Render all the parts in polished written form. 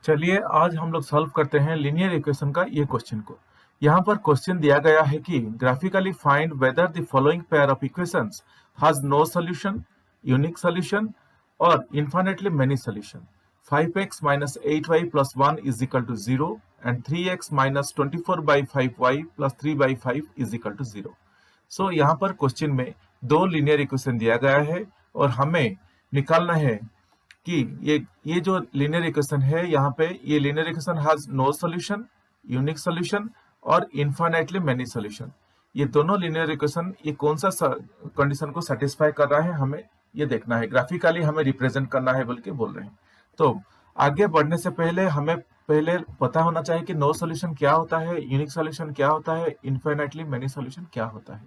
चलिए आज हम लोग सॉल्व करते हैं लीनियर इक्वेशन का ये क्वेश्चन को। यहाँ पर क्वेश्चन दिया गया है कि graphically find whether the following pair of equations has no solution, unique solution और infinitely many solution. 5x minus 8y plus 1 is equal to 0 and 3x minus 24 by 5y plus 3 by 5 is equal to 0। सो यहाँ पर question में दो linear equation दिया गया है और हमें निकालना है कि ये जो लीनियर इक्वेशन है, यहाँ पे ये linear equation has no solution, unique solution और इनफाइनाइटली मेनी सॉल्यूशन। ये दोनों लीनियर इक्वेशन ये कौन सा कंडीशन को सेटिस्फाई कर रहा है, हमें ये देखना है, ग्राफिकली हमें रिप्रेजेंट करना है बोल के बोल रहे हैं। तो आगे बढ़ने से पहले हमें पहले पता होना चाहिए कि नो सॉल्यूशन क्या होता है, यूनिक सॉल्यूशन क्या होता है, इनफाइनाइटली मेनी सॉल्यूशन क्या होता है।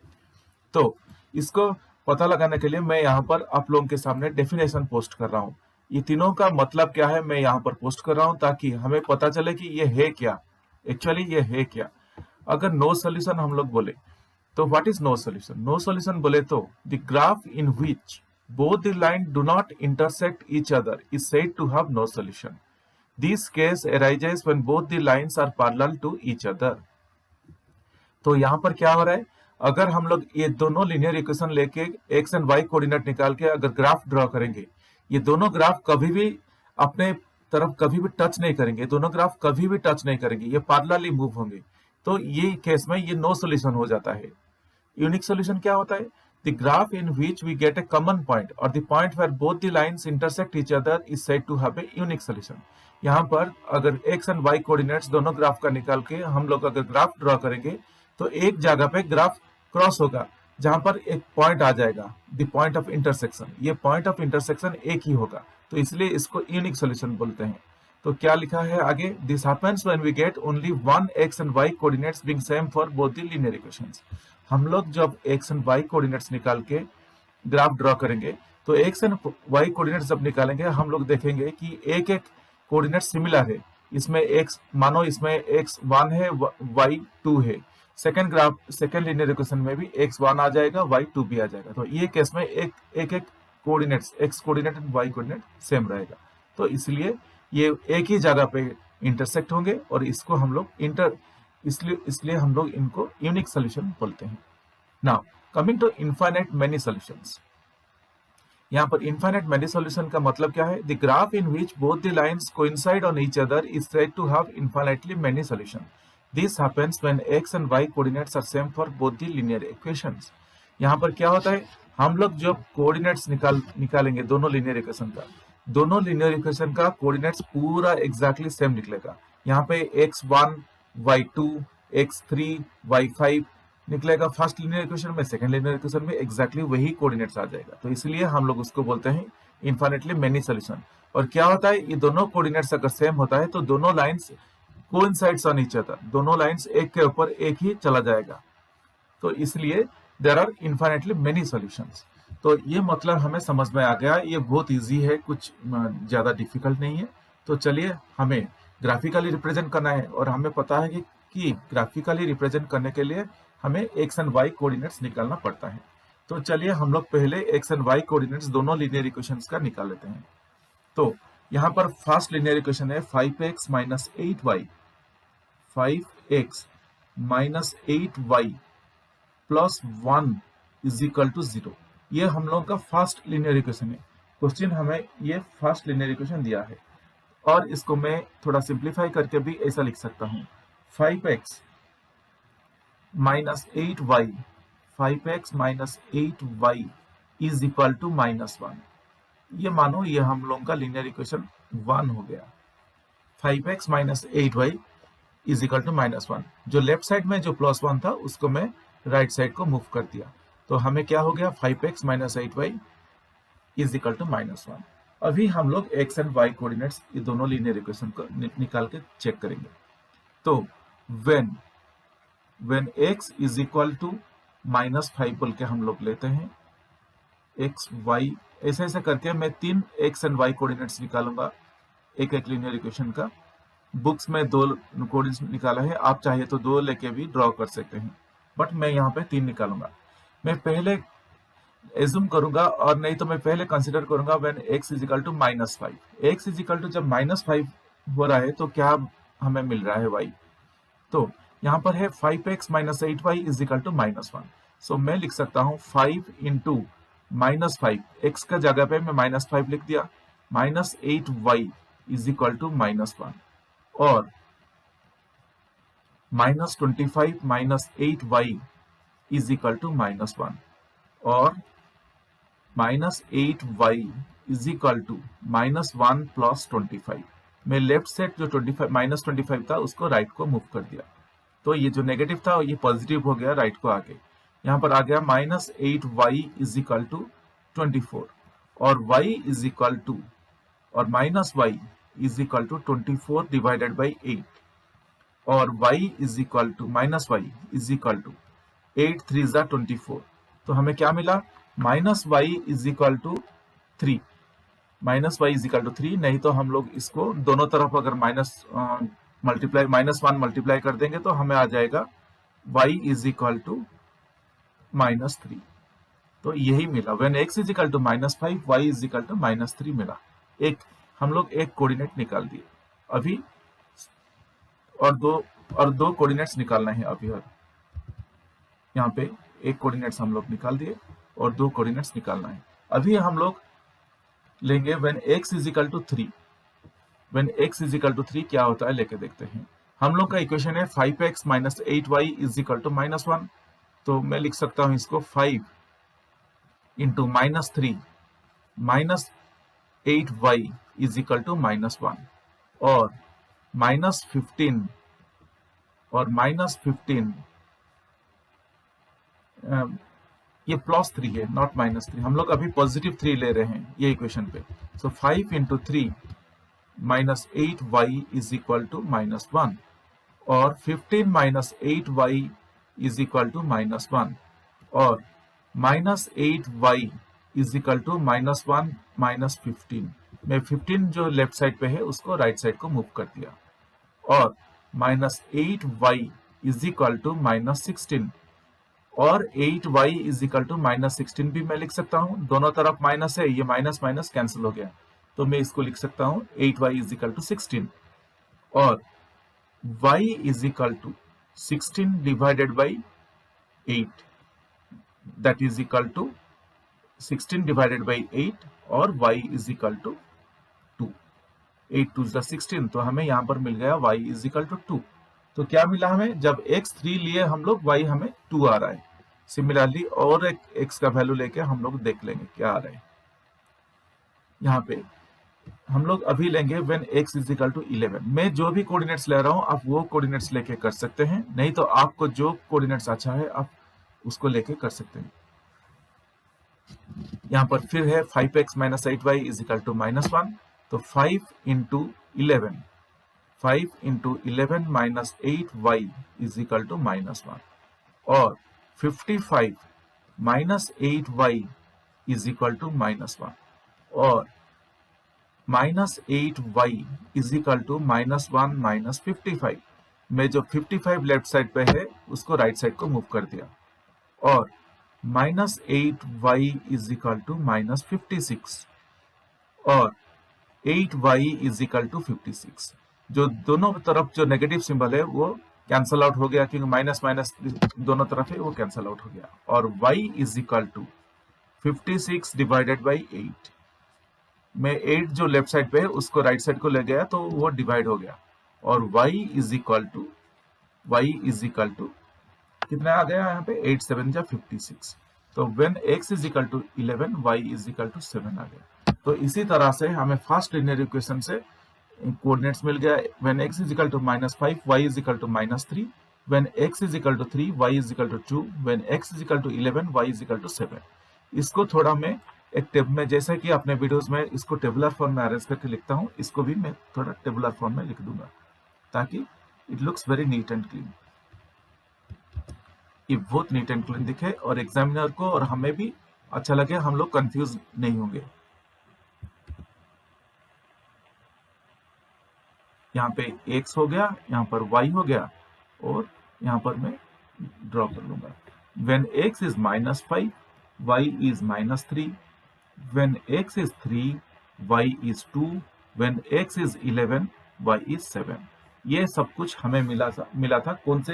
तो इसको पता लगाने के लिए मैं यहाँ पर आप लोगों के सामने डेफिनेशन पोस्ट कर रहा हूँ। ये तीनों का मतलब क्या है मैं यहाँ पर पोस्ट कर रहा हूँ ताकि हमें पता चले कि ये है क्या, एक्चुअली ये है क्या। अगर नो सॉल्यूशन हम लोग बोले तो what is no solution? No solution बोले तो the graph in which both the line do not intersect each other is said to have no solution. This case arises when both the lines are parallel to each other. तो यहाँ पर क्या हो रहा है, अगर हम लोग ये दोनों लीनियर इक्वेशन लेके एक्स एंड वाई कोऑर्डिनेट निकाल के अगर ग्राफ ड्रॉ करेंगे, ये दोनों ग्राफ कभी भी अपने तरफ कभी भी टच नहीं करेंगे, दोनों ग्राफ कभी भी टच नहीं करेंगे, ये पैरेलली मूव होंगे। तो ये केस में ये नो सॉल्यूशन हो जाता है। यूनिक सॉल्यूशन क्या होता है? The graph in which we get a common point और the point where both the lines intersect each other is said to have a unique solution. यहाँ पर अगर एक्स एंड वाई कोऑर्डिनेट्स दोनों graph का निकाल के हम लोग अगर ग्राफ ड्रॉ करेंगे तो एक जगह पे ग्राफ क्रॉस होगा जहां पर एक पॉइंट आ जाएगा, द पॉइंट ऑफ इंटरसेक्शन। ये पॉइंट ऑफ इंटरसेक्शन एक ही होगा, तो इसलिए इसको यूनिक सॉल्यूशन बोलते हैं। तो क्या लिखा है आगे? This happens when we get only one x and Y coordinates being same for both the linear equations. हम लोग जब एक्स एंड वाई कोऑर्डिनेट्स निकाल के ग्राफ ड्रॉ करेंगे तो एक्स एंड वाई कोऑर्डिनेट्स जब निकालेंगे हम लोग देखेंगे कि एक एक कोऑर्डिनेट सिमिलर है। इसमें एक्स मानो इसमें एक्स 1 है, वाई 2 है। Second graph second linear equation में भी x1 आ जाएगा, y2 भी आ जाएगा। तो ये केस में एक coordinates x coordinate and y coordinate same रहेगा, तो इसलिए ये एक ही जगह पे इंटरसेक्ट होंगे और इसको हम लोग इसलिए हम लोग इनको यूनिक सॉल्यूशन बोलते हैं। Now coming to infinite many solutions. यहाँ पर इनफाइनाइट मेनी सॉल्यूशन का मतलब क्या है? The graph in which both the lines coincide on each other is said to have infinitely many solution. This happens when x and y coordinates are same for both the linear equations। यहाँ पर क्या होता है, हम लोग जब coordinates निकालेंगे दोनों लीनियर इक्वेशन का, दोनों लीनियर इक्वेशन का कोऑर्डिनेट्स पूरा एग्जैक्टली सेम निकलेगा। यहाँ पे x1 y2 x3 y5 निकलेगा फर्स्ट लीनियर इक्वेशन में, सेकंड लीनियर इक्वेशन में एग्जैक्टली वही कोऑर्डिनेट्स आ जाएगा। तो इसलिए हम लोग उसको बोलते हैं इनफाइनाइटली मेनी सॉल्यूशन। और क्या होता है, ये दोनों कोऑर्डिनेट्स अगर सेम होता है तो दोनों lines coincides on each other, दोनों लाइंस एक के ऊपर एक ही चला जाएगा, तो इसलिए there are infinitely many solutions. तो ये मतलब हमें समझ में आ गया, ये बहुत इजी है, कुछ ज्यादा डिफिकल्ट नहीं है। तो चलिए हमें ग्राफिकली रिप्रेजेंट करना है और हमें पता है कि ग्राफिकली रिप्रेजेंट करने के लिए हमें एक्स एंड वाई कोऑर्डिनेट्स निकालना पड़ता है। तो चलिए हम लोग पहले एक्स एंड वाई कोऑर्डिनेट्स दोनों लीनियर इक्वेशंस का निकाल लेते हैं। तो यहाँ पर फर्स्ट लीनियर इक्वेशन है 5x minus 8y, 5x minus 8y plus 1 is equal to 0। ये हम लोगों का फर्स्ट लीनियर इक्वेशन है। क्वेश्चन हमें ये फर्स्ट लीनियर इक्वेशन दिया है और इसको मैं थोड़ा सिंप्लीफाई करके भी ऐसा लिख सकता हूँ, 5x minus 8y, 5x minus 8y is equal to -1। ये मानो ये हम लोगों का लीनियर इक्वेशन 1 हो गया। 5x minus 8y is equal to -1। जो लेफ्ट साइड में जो +1 था उसको मैं राइट साइड को मूव कर दिया, तो हमें क्या हो गया, 5x minus 8y is equal to -1। अभी हम लोग x एंड y कोऑर्डिनेट्स ये दोनों लीनियर इक्वेशन को निकाल के चेक करेंगे। तो when x is equal to -5 बोल के हम लोग लेते हैं, x y ऐसे ऐसे करके मैं 3 x एंड y कोऑर्डिनेट्स निकालूंगा एक एक लीनियर इक्वेशन का। बुक्स में 2 कोऑर्डिनेट्स निकाला है, आप चाहिए तो 2 लेके भी ड्रॉ कर सकते हैं, बट मैं यहाँ पे 3 निकालूंगा। मैं पहले एज्यूम करूंगा और नहीं तो मैं पहले कंसीडर करूंगा when x is equal to -5। x is equal to जब -5 हो रहा है तो क्या हमें मिल रहा है y। तो यहाँ पर है 5x minus 8y is equal to -1। So मैं लिख सकता हूँ 5 इंटू -5, x का जगह पे मैं -5 लिख दिया, -8y इज इक्वल टू -1, और -25 minus 8y is equal to -1, और -8y is equal to -1 plus 25। मैं लेफ्ट साइड जो 25 था उसको राइट को मूव कर दिया, तो ये जो नेगेटिव था ये पॉजिटिव हो गया राइट को आगे। यहाँ पर आ गया -8y इज इक्वल टू 24, और y इज इक्वल टू, और -y is equal to 24 divided by 8, और y is equal to -y is equal to 8 3 जा 24। तो हमें क्या मिला, -y is equal to 3, -y is equal to 3। नहीं तो हम लोग इसको दोनों तरफ अगर -1 मल्टीप्लाई कर देंगे तो हमें आ जाएगा y इज इक्वल टू -3। तो यही मिला, when x is equal to -5 y is equal to -3 मिला। हम लोग एक कोऑर्डिनेट निकाल दिए अभी, और दो कोऑर्डिनेट्स निकालना है अभी। और यहाँ पे एक कोऑर्डिनेट्स हम लोग निकाल दिए और दो कोऑर्डिनेट्स निकालना है। अभी हम लोग लेंगे when x is equal to 3। When x is equal to 3 क्या होता है लेके देखते हैं। हम लोग का इक्वेशन है 5x minus 8y is equal to -1। तो मैं लिख सकता हूं इसको 5 into -3 minus 8y is equal to -1, और -15 और -15 ये +3 है, नॉट -3। हम लोग अभी +3 ले रहे हैं ये इक्वेशन पे। So 5 into 3 minus 8y is equal to -1, और 15 minus 8y is equal to -1, और -8y is equal to -1 minus 15। मैं 15 जो लेफ्ट साइड पे है उसको राइट साइड को मूव कर दिया, और -8y इज इक्वल टू -16, और 8y इज इक्वल टू -16 भी मैं लिख सकता हूं। दोनों तरफ माइनस है, ये माइनस माइनस कैंसिल हो गया, तो मैं इसको लिख सकता हूं 8y इज इक्वल टू 16, और y is equal to 16 divided by 8, that is equal to 16 divided by 8, और y इज इक्वल टू 2। 8 2 16, तो हमें यहाँ पर मिल गया y इज इक्वल टू 2। तो क्या मिला हमें, जब x 3 लिए हम लोग y हमें 2 आ रहा है। सिमिलरली और एक x का वैल्यू लेके हम लोग देख लेंगे क्या आ रहा है। यहाँ पे हम लोग अभी लेंगे when x is equal to 11। मैं जो भी कोऑर्डिनेट्स ले रहा हूँ आप वो कोऑर्डिनेट्स लेके कर सकते हैं, नहीं तो आपको जो कोऑर्डिनेट्स अच्छा है आप उसको लेके कर सकते हैं। यहाँ पर फिर है 5x minus 8y is equal to -1। तो 5 into 11 minus 8y is equal to -1, और 55 minus 8y is equal to -1, और -8y is equal to -1 minus 55। मैं जो 55 लेफ्ट साइड पे है उसको राइट साइड को मूव कर दिया, और -8y इज इक्वल टू -56, और 8y इज इक्वल टू 56। जो दोनों तरफ जो नेगेटिव सिंबल है वो कैंसल आउट हो गया, क्योंकि माइनस माइनस दोनों तरफ है वो कैंसल आउट हो गया, और y is equal to 56 divided by 8। मैं 8 जो लेफ्ट साइड पे है उसको राइट साइड को ले गया तो वो डिवाइड हो गया, और y इज इक्वल टू कितना आ गया यहाँ पे 8 7 जा 56। तो when x is equal to 11 y is equal to 7 आ गया। तो इसी तरह से हमें फर्स्ट लीनियर इक्वेशन से कोऑर्डिनेट्स मिल गया। When x is equal to -5 y is equal to -3, when x is equal to 3 y is equal to 2, when x is equal to 11 y is equal to 7। इसको थोड़ा मैं एक टेब में, जैसे कि अपने वीडियोस में इसको टेबुलर फॉर्म में अरेंज करके लिखता हूँ, इसको भी मैं थोड़ा टेबुलर फॉर्म में लिख दूंगा ताकि it looks very neat and clean. ये बहुत नीट एंड क्लीन दिखे और एग्जामिनर को और हमें भी अच्छा लगे, हम लोग कंफ्यूज नहीं होंगे। यहाँ पे x हो गया, यहाँ पर y हो गया, और यहाँ पर मैं ड्रॉ कर लूंगा। When x is -5, y is -3. When x is 3, y is 2. When x is 11, y is 7। ये सब कुछ हमें मिला था कौन से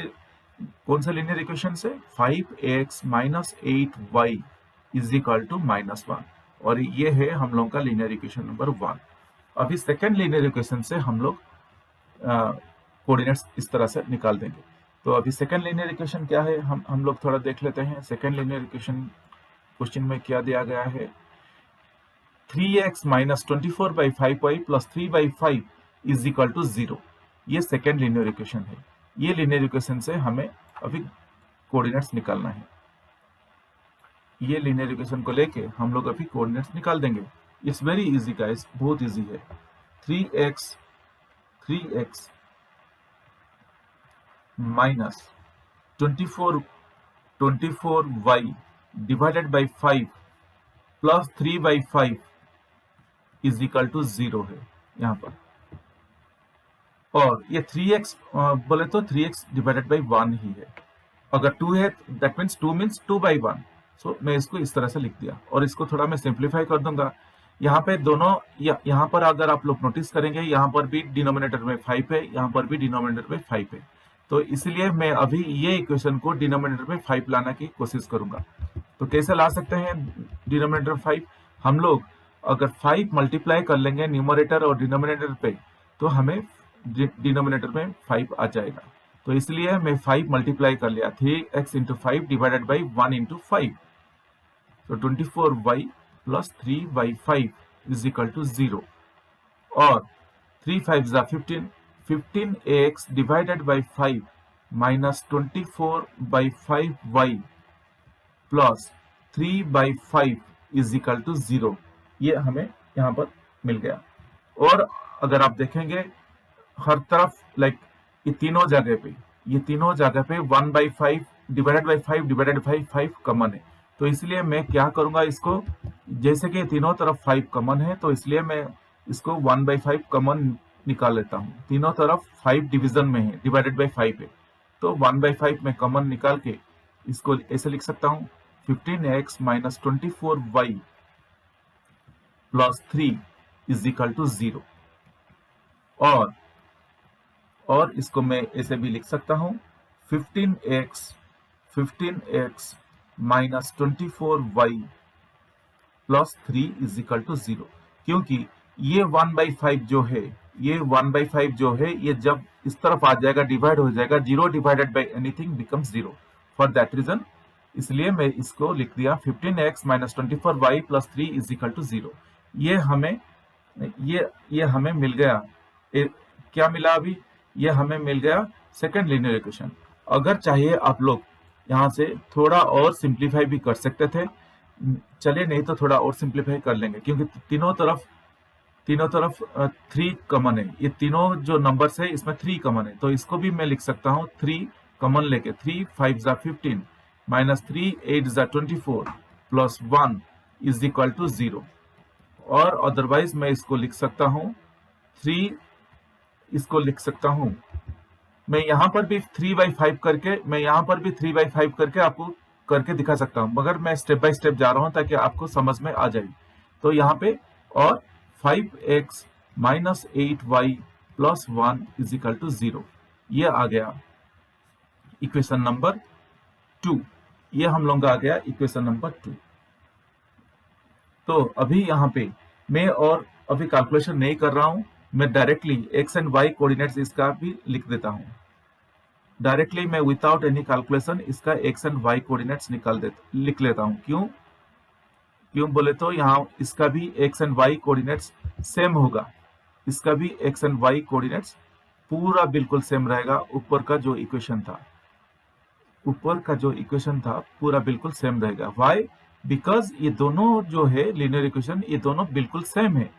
लीनियर इक्वेशन से? 5x minus 8y is equal to -1, और ये है हम लोग का लीनियर इक्वेशन नंबर 1। अभी सेकेंड लीनियर इक्वेशन से हम लोग कोऑर्डिनेट्स इस तरह से निकाल देंगे। तो अभी सेकेंड लीनियर इक्वेशन क्या है हम लोग थोड़ा देख लेते हैं। सेकेंड लीनियर इक्वेशन क्वेश्चन में क्या दिया गया है? 3x minus 24/5y plus 3/5 is equal to 0। ये सेकेंड लीनियर इक्वेशन है। ये लीनियर इक्वेशन से हमें अभी कोऑर्डिनेट्स निकालना है। ये लीनियर इक्वेशन को लेके हम लोग अभी कोऑर्डिनेट्स निकाल देंगे। इट्स वेरी इजी गाइस, बहुत इजी है। 3x minus 24y divided by 5 plus 3/5 is equal to 0 है यहाँ पर। और ये 3x बोले तो 3x डिवाइडेड बाई 1 ही है। अगर 2 है दैट मीन्स 2 मीन्स 2/1। सो मैं इसको इस तरह से लिख दिया, और इसको थोड़ा मैं सिंप्लीफाई कर दूंगा। यहाँ पे दोनों यहाँ पर अगर आप लोग नोटिस करेंगे, यहाँ पर भी डिनोमिनेटर में 5 है, यहाँ पर भी डिनोमिनेटर में 5 है। तो इसलिए मैं अभी ये इक्वेशन को डिनोमिनेटर में 5 लाने की कोशिश करूंगा। तो कैसे ला सकते हैं डिनोमिनेटर 5? हम लोग अगर 5 मल्टीप्लाई कर लेंगे न्यूमरेटर और डिनोमिनेटर पे, तो हमें डिनोमिनेटर में 5 आ जाएगा। तो इसलिए मैं 5 मल्टीप्लाई कर लिया, 3x into 5 divided by 1 into 5। तो 24y plus 3/5 is equal to 0। और 3 5 15, 15x divided by 5 minus 24/5y plus 3/5 is equal to 0। ये हमें यहाँ पर मिल गया। और अगर आप देखेंगे हर तरफ ये तीनों जगह पे 1/5 divided by 5 divided by 5 common है। तो इसलिए मैं क्या करूंगा, इसको जैसे कि तीनों तरफ 5 कॉमन है, तो इसलिए मैं इसको 1/5 कॉमन निकाल लेता हूँ। तीनों तरफ 5 डिवीजन में है, डिवाइडेड बाई 5 है, तो 1/5 में कॉमन निकाल के इसको ऐसे लिख सकता हूँ, 15x minus 24y plus 3 is equal to 0। और इसको मैं ऐसे भी लिख सकता हूँ, 15x minus 24y plus 3 is equal to 0। क्योंकि ये 1/5 जो है, ये जब इस तरफ आ जाएगा, डिवाइड हो जाएगा, 0 divided by anything becomes 0। For that reason इसलिए मैं इसको लिख दिया 15x minus 24y plus 3 is equal to 0। ये हमें मिल गया। क्या मिला अभी? ये हमें मिल गया सेकेंड लीनियर इक्वेशन। अगर चाहिए आप लोग यहाँ से थोड़ा और सिंप्लीफाई भी कर सकते थे, चलिए नहीं तो थोड़ा और सिंप्लीफाई कर लेंगे, क्योंकि तीनों तरफ 3 कॉमन है। ये तीनों जो नंबर्स है इसमें 3 कॉमन है, तो इसको भी मैं लिख सकता हूँ 3 कॉमन लेके, 3 5 15 minus 3 8 24 plus 1 is equal to 0। और अदरवाइज मैं इसको लिख सकता हूँ मैं यहाँ पर भी 3/5 करके आपको करके दिखा सकता हूँ, मगर मैं स्टेप बाय स्टेप जा रहा हूँ ताकि आपको समझ में आ जाए। तो यहाँ पे और 5x minus 8y plus 1 is equal to 0, ये आ गया इक्वेशन नंबर 2। ये हम लोग का आ गया इक्वेशन नंबर 2। तो अभी यहाँ पे मैं और अभी कैलकुलेशन नहीं कर रहा हूँ, मैं directly x and y coordinates इसका भी लिख देता हूँ। डायरेक्टली मैं विदाउट एनी कैलकुलेशन इसका x एंड y कोऑर्डिनेट्स लिख लेता हूँ। क्यों बोले तो यहाँ इसका भी x and y coordinates same होगा, इसका भी x एंड y कोऑर्डिनेट्स पूरा बिल्कुल सेम रहेगा। ऊपर का जो इक्वेशन था पूरा बिल्कुल सेम रहेगा। वाई? बिकॉज ये दोनों जो है लीनियर इक्वेशन, ये दोनों बिल्कुल सेम है।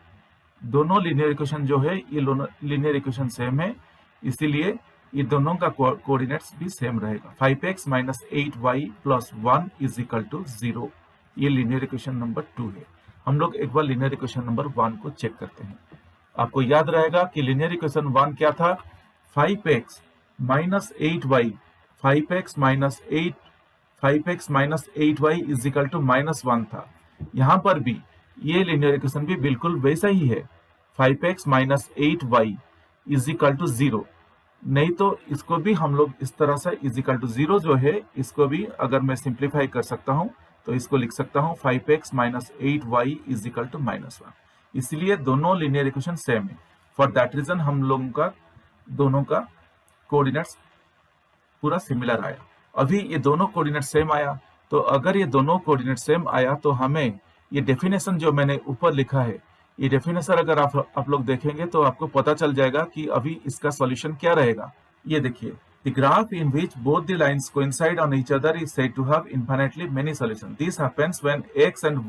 दोनों लीनियर इक्वेशन जो है ये लीनियर इक्वेशन सेम है, इसीलिए ये दोनों का कोऑर्डिनेट्स भी सेम रहेगा। 5x minus 8y plus 1 is equal to 0, ये लीनियर इक्वेशन नंबर 2 है। हम लोग एक बार लीनियर इक्वेशन नंबर 1 को चेक करते हैं। आपको याद रहेगा कि लीनियर इक्वेशन 1 क्या था? 5x minus 8y, 5x minus 8y is equal to -1 था। यहाँ पर भी ये लीनियर इक्वेशन भी बिल्कुल वैसा ही है, 5x minus 8y is equal to 0, नहीं तो इसको भी हम लोग इस तरह से इज इक्वल टू 0 जो है इसको भी अगर मैं सिंप्लीफाई कर सकता हूं तो इसको लिख सकता हूं 5x minus 8y is equal to -1। इसलिए दोनों लीनियर इक्वेशन सेम है। फॉर दैट रीजन हम लोगों का दोनों का कोऑर्डिनेट्स पूरा सिमिलर आया। अभी ये दोनों कोऑर्डिनेट सेम आया, तो अगर ये दोनों कोऑर्डिनेट सेम आया तो हमें ये डेफिनेशन जो मैंने ऊपर लिखा है, ये डेफिनेशन अगर आप लोग देखेंगे तो आपको पता चल जाएगा कि अभी इसका सॉल्यूशन क्या रहेगा। ये देखिए, the graph in which both the lines coincide on each other is said to have infinitely many solution. This happens when x and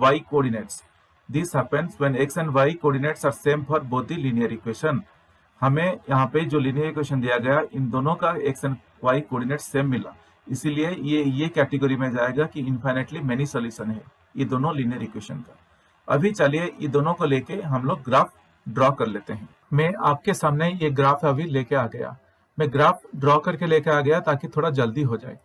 y coordinates are same for both the linear equation. हमें यहाँ पे जो linear equation दिया गया इन दोनों का x and y coordinate same मिला, इसीलिए ये कैटेगरी में जाएगा कि इनफाइनाइटली मेनी सॉल्यूशन है ये दोनों लीनियर इक्वेशन का। अभी चलिए ये दोनों को लेके हम लोग ग्राफ ड्रॉ कर लेते हैं। मैं आपके सामने ये ग्राफ अभी लेके आ गया, मैं ग्राफ ड्रॉ करके लेके आ गया ताकि थोड़ा जल्दी हो जाए।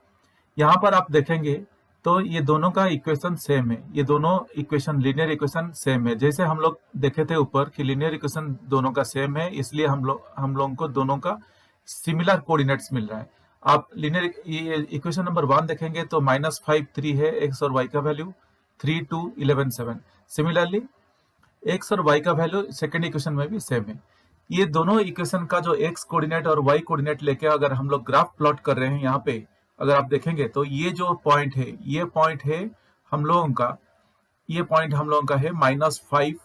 यहाँ पर आप देखेंगे तो ये दोनों का इक्वेशन सेम है, ये दोनों इक्वेशन लीनियर इक्वेशन सेम है। जैसे हम लोग देखे थे ऊपर कि लीनियर इक्वेशन दोनों का सेम है, इसलिए हम लोगों को दोनों का सिमिलर कोऑर्डिनेट्स मिल रहा है। आप लीनियर इक्वेशन नंबर 1 देखेंगे तो -5 3 है, x और y का वैल्यू 3 2 11 7। सिमिलरली x और y का वैल्यू सेकेंड इक्वेशन में भी सेम है। ये दोनों इक्वेशन का जो x कोऑर्डिनेट और y कोऑर्डिनेट लेके अगर हम लोग ग्राफ प्लॉट कर रहे हैं, यहाँ पे अगर आप देखेंगे तो ये जो पॉइंट है, ये पॉइंट है हम लोगों का, ये पॉइंट हम लोगों का है -5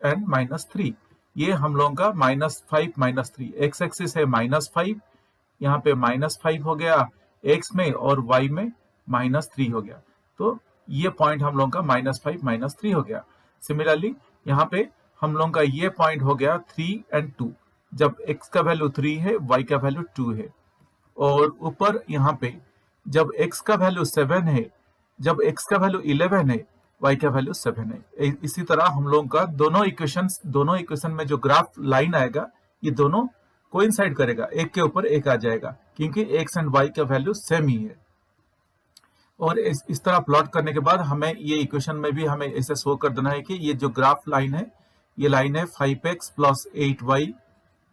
एंड -3। ये हम लोगों का -5 -3, x एक्सिस है -5, यहाँ पे -5 हो गया x में और y में -3 हो गया, तो ये पॉइंट हम लोगों का -5 -3 हो गया। सिमिलरली यहाँ पे हम लोगों का ये पॉइंट हो गया 3 and 2, जब x का वैल्यू 3 है, y का वैल्यू 2 है। और ऊपर यहाँ पे जब x का वैल्यू 7 है, जब x का वैल्यू 11 है, y का वैल्यू 7 है। इसी तरह हम लोगों का दोनों इक्वेशन में जो ग्राफ लाइन आएगा ये दोनों कोइंसाइड करेगा, एक के ऊपर एक आ जाएगा, क्योंकि x एंड y का वैल्यू सेम ही है। और इस तरह प्लॉट करने के बाद हमें ये इक्वेशन में भी हमें ऐसे शो कर देना है कि ये जो ग्राफ लाइन है, ये लाइन है 5x + 8y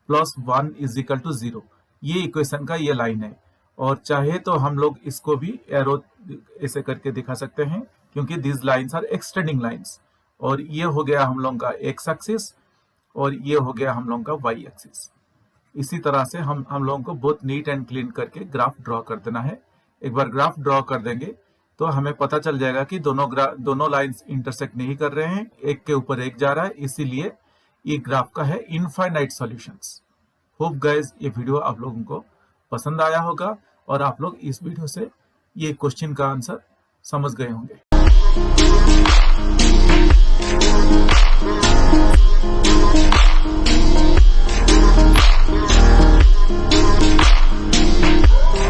+ 1 is equal to 0। ये इक्वेशन का ये लाइन है। और चाहे तो हम लोग इसको भी एरो ऐसे करके दिखा सकते हैं, क्योंकि this lines are extending lines. और ये हो गया हम लोगों का x एक्सिस और ये हो गया हम लोगों का y एक्सिस। इसी तरह से हम लोगों को बहुत नीट एंड क्लीन करके ग्राफ ड्रॉ कर देना है। एक बार ग्राफ ड्रॉ कर देंगे तो हमें पता चल जाएगा कि दोनों लाइंस इंटरसेक्ट नहीं कर रहे हैं, एक के ऊपर एक जा रहा है, इसीलिए ये ग्राफ का है इनफाइनाइट सॉल्यूशंस। होप गाइस ये वीडियो आप लोगों को पसंद आया होगा और आप लोग इस वीडियो से ये क्वेश्चन का आंसर समझ गए होंगे।